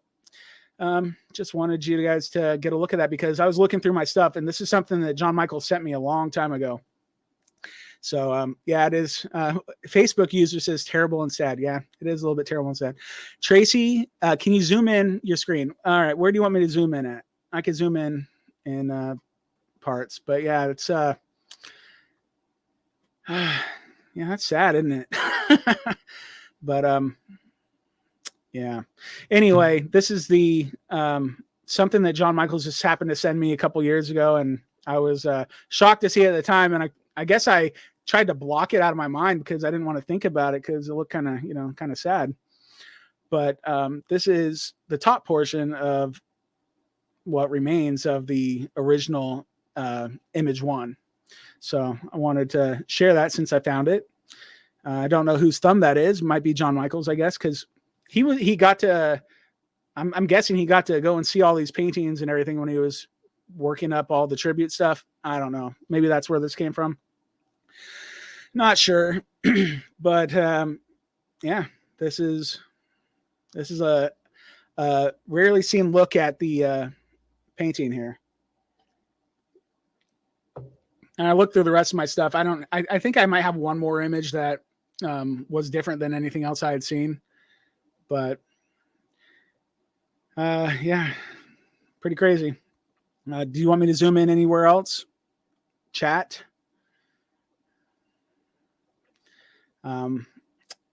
just wanted you guys to get a look at that, because I was looking through my stuff, and this is something that John Michael sent me a long time ago. So yeah, it is. Facebook user says terrible and sad. Yeah, it is a little bit terrible and sad. Tracy, can you zoom in your screen? All right, where do you want me to zoom in at? I can zoom in parts, but yeah, it's yeah, that's sad, isn't it? But yeah. Anyway, this is the something that John Michaels just happened to send me a couple years ago, and I was shocked to see it at the time, and I guess I tried to block it out of my mind because I didn't want to think about it because it looked kind of sad. But this is the top portion of what remains of the original image one. So I wanted to share that since I found it. I don't know whose thumb that is. Might be John Michaels, I guess, because he got to. I'm guessing he got to go and see all these paintings and everything when he was working up all the tribute stuff. I don't know. Maybe that's where this came from. Not sure, but yeah, this is a rarely seen look at the painting here. And I looked through the rest of my stuff. I think I might have one more image that was different than anything else I had seen, but yeah, pretty crazy. Do you want me to zoom in anywhere else? Chat.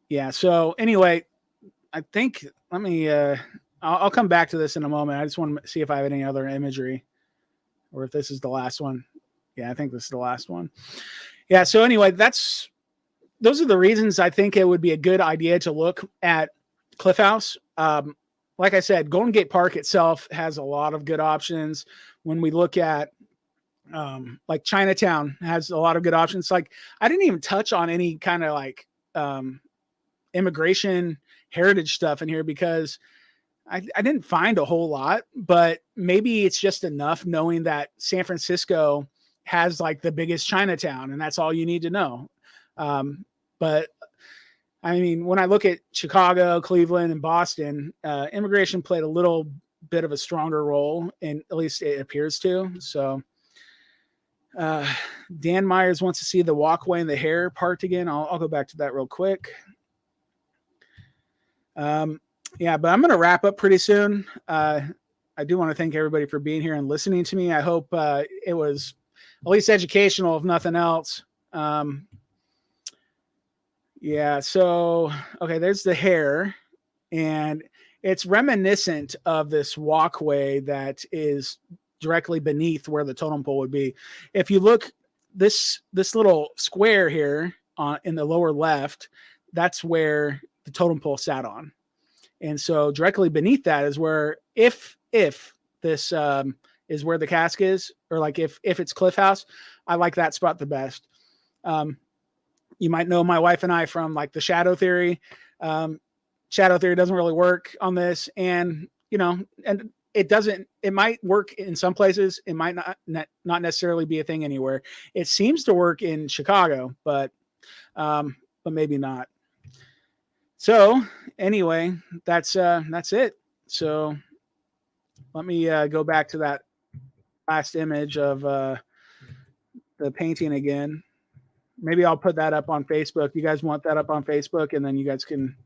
Yeah. So anyway, I think let me. I'll come back to this in a moment. I just want to see if I have any other imagery, or if this is the last one. Yeah, I think this is the last one. Yeah. So anyway, those are the reasons I think it would be a good idea to look at Cliff House. Like I said, Golden Gate Park itself has a lot of good options. When we look at like Chinatown has a lot of good options. Like I didn't even touch on any kind of like immigration heritage stuff in here because I didn't find a whole lot, but maybe it's just enough knowing that San Francisco has like the biggest Chinatown and that's all you need to know. But I mean, when I look at Chicago, Cleveland, and Boston, immigration played a little bit of a stronger role, and at least it appears to. So Dan Myers wants to see the walkway and the hair part again. I'll go back to that real quick. Yeah, but I'm going to wrap up pretty soon. I do want to thank everybody for being here and listening to me. I hope it was at least educational, if nothing else. Yeah, so, okay, there's the hair, and it's reminiscent of this walkway that is directly beneath where the totem pole would be. If you look, this little square here in the lower left, that's where the totem pole sat on. And so directly beneath that is where, if this is where the casque is, or like if it's Cliff House, I like that spot the best. You might know my wife and I from like the shadow theory. Shadow theory doesn't really work on this, and and it might work in some places. It might not necessarily be a thing anywhere. It seems to work in Chicago, but maybe not. So anyway, that's it. So let me go back to that last image of the painting again. Maybe I'll put that up on Facebook. You guys want that up on Facebook, and then you guys can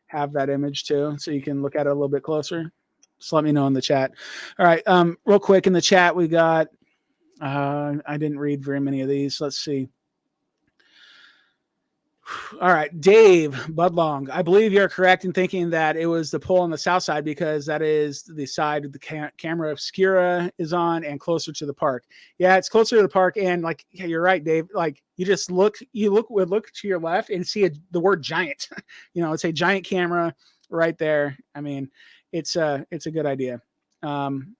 have that image too, so you can look at it a little bit closer. Just let me know in the chat. All right, real quick in the chat, we got. I didn't read very many of these. Let's see. All right, Dave Budlong. I believe you're correct in thinking that it was the pole on the south side because that is the side the camera obscura is on and closer to the park. Yeah, it's closer to the park, and like yeah, you're right, Dave. Like you look to your left and see the word giant. It's a giant camera right there. I mean, it's a good idea. Dan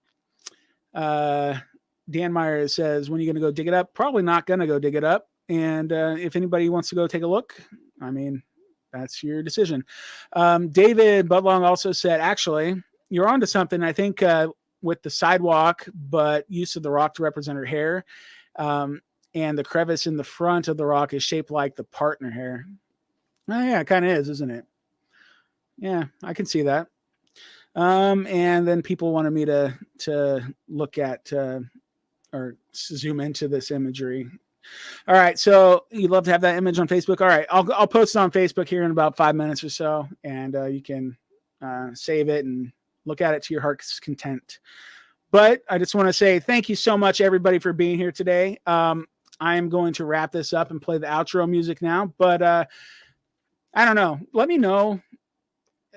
Meyer says, "When are you going to go dig it up?" Probably not going to go dig it up. And if anybody wants to go take a look, I mean, that's your decision. David Budlong also said, actually, you're onto something. I think with the sidewalk, but use of the rock to represent her hair. And the crevice in the front of the rock is shaped like the part in her hair. Oh, yeah, it kind of is, isn't it? Yeah, I can see that. And then people wanted me to look at or zoom into this imagery. All right, so you'd love to have that image on Facebook. All right, I'll post it on Facebook here in about 5 minutes or so, and you can save it and look at it to your heart's content. But I just want to say thank you so much, everybody, for being here today. I am going to wrap this up and play the outro music now, but I don't know. Let me know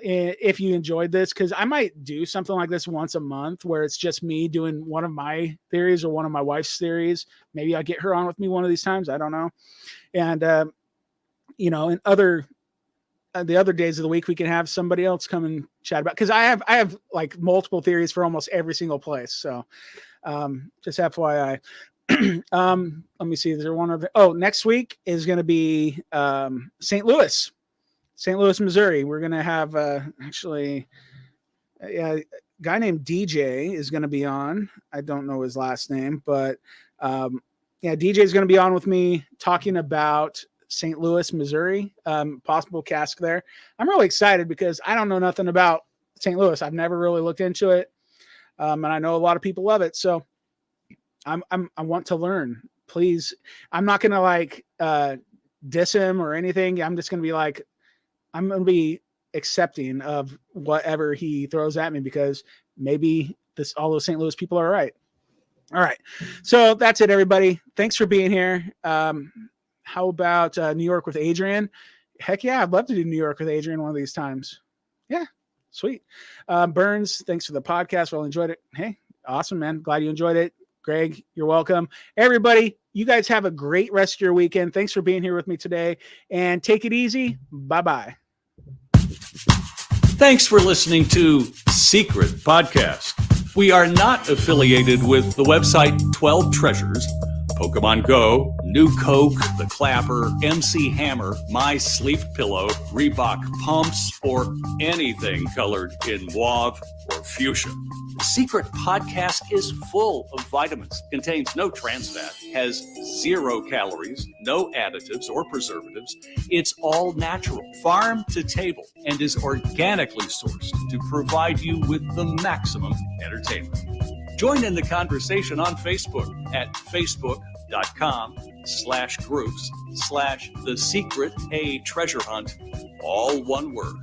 if you enjoyed this, because I might do something like this once a month where it's just me doing one of my theories or one of my wife's theories. Maybe I'll get her on with me one of these times. I don't know. And, in the other days of the week, we can have somebody else come and chat about, because I have like multiple theories for almost every single place. So just FYI. Let me see. Is there one other? Oh, next week is going to be St. Louis, Missouri. We're going to have a guy named DJ is going to be on. I don't know his last name, but DJ is going to be on with me talking about St. Louis, Missouri, possible casque there. I'm really excited because I don't know nothing about St. Louis. I've never really looked into it. And I know a lot of people love it. So I want to learn. Please. I'm not going to diss him or anything. I'm just going to be like, I'm going to be accepting of whatever he throws at me, because maybe all those St. Louis people are right. All right. So that's it, everybody. Thanks for being here. How about New York with Adrian? Heck yeah. I'd love to do New York with Adrian one of these times. Yeah. Sweet. Burns, thanks for the podcast. Well, enjoyed it. Hey, awesome, man. Glad you enjoyed it. Greg, you're welcome. Everybody, you guys have a great rest of your weekend. Thanks for being here with me today, and take it easy. Bye-bye. Thanks for listening to Secret Podcasque. We are not affiliated with the website 12 Treasures, Pokemon Go, New Coke, The Clapper, MC Hammer, My Sleep Pillow, Reebok Pumps, or anything colored in mauve or fuchsia. Secret Podcasque is full of vitamins, contains no trans fat, has 0 calories, no additives or preservatives. It's all natural, farm to table, and is organically sourced to provide you with the maximum entertainment. Join in the conversation on Facebook at facebook.com/groups/The Secret A Treasure Hunt, all one word.